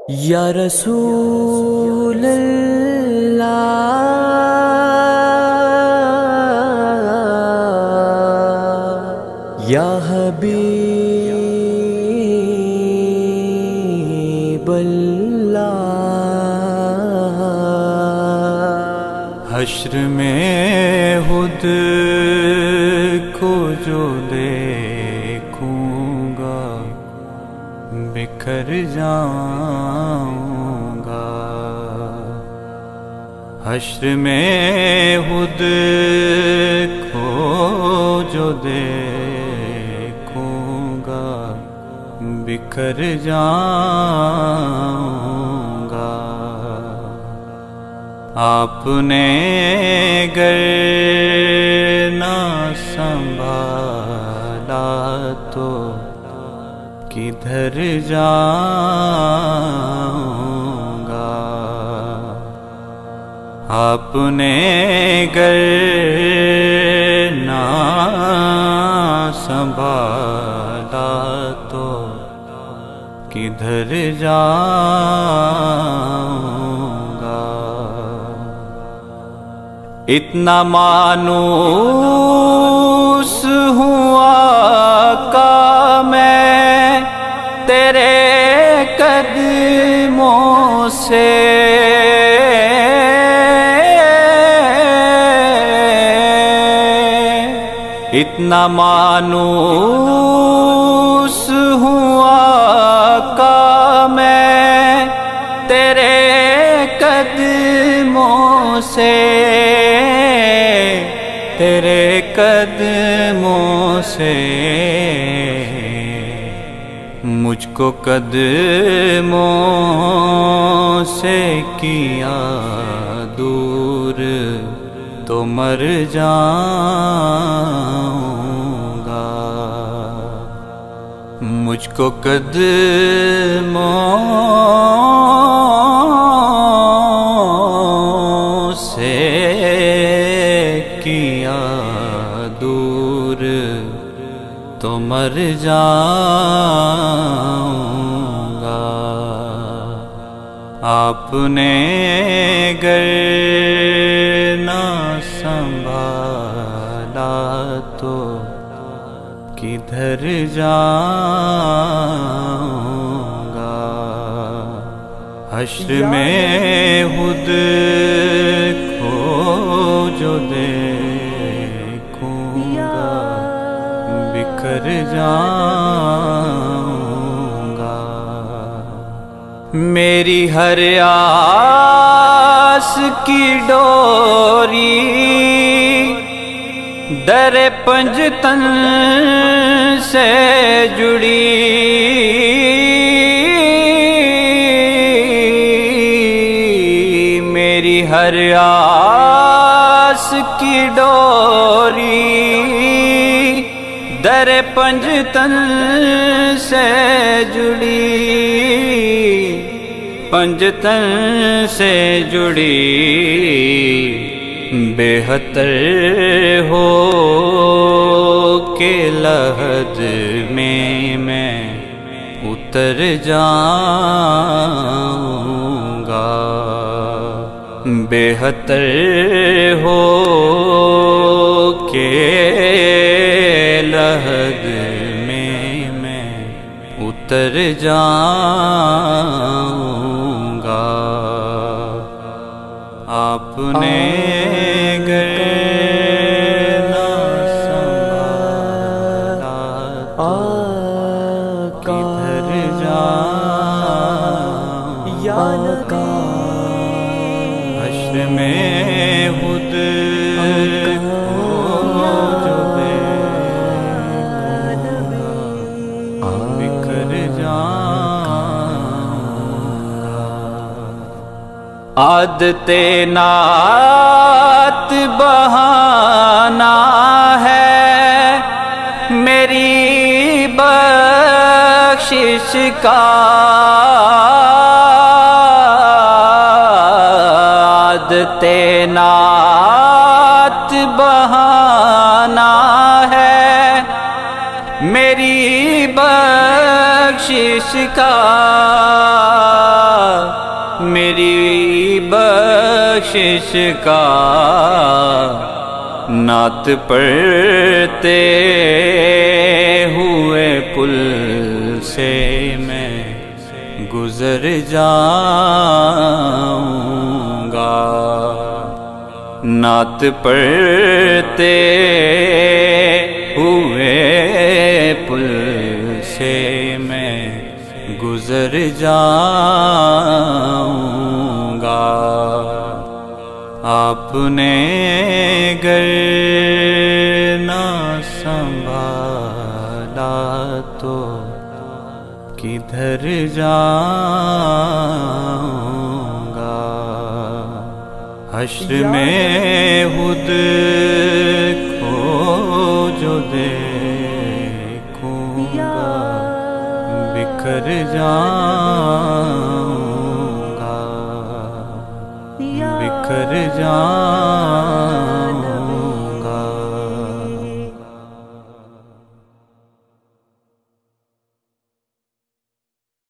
یا رسول اللہ یا حبیب اللہ، حشر میں خود کو جو دیکھوں گا بکھر جاؤں گا۔ حشر میں خود کو جو دیکھوں گا بکھر جاؤں گا۔ آپ نے گر نہ سنبھالا تو کدھر جاؤں گا۔ آپ نے گر نہ سنبھالا تو کدھر جاؤں گا۔ اتنا مانوس ہوا آقا میں تیرے قدموں سے، اتنا مانوس ہوا آقا میں تیرے قدموں سے، تیرے قدموں سے۔ مجھ کو قدموں سے کیا دور تو مر جاؤں گا۔ مجھ کو قدموں سے کیا دور تو مر جاؤں گا۔ آپ نے گر نہ سنبھالا تو کدھر جاؤں گا۔ حشر میں خود کو جو دیکھوں گا بکھر جاؤں گا۔ میری ہر آس کی ڈوری در پنجتن سے جڑی، میری ہر آس کی ڈوری در پنجتن سے جڑی، پنجتن سے جڑی۔ بہتر ہو کہ لحد میں اتر جاؤں گا۔ بہتر ہو کہ لحد میں اتر جاؤں گا۔ آپ نے گر نہ سنبھالا تو کدھر جاؤں گا۔ حشر میں خود کو جو دیکھوں گا بکھر جاؤں گا۔ عادت نعت بہانا ہے میری بخشش کا، عادت نعت بہانا ہے میری بخشش کا، میری بخشش کا نعت پڑھتے ہوئے پل سے میں گزر جاؤں گا، نعت پڑھتے ہوئے پل سے میں گزر جاؤں گا۔ آپ نے گر نہ سنبھالا تو کدھر جاؤں گا، حشر میں خود کو جو دیکھوں گا بکھر جاؤں گا، بکھر جاؤں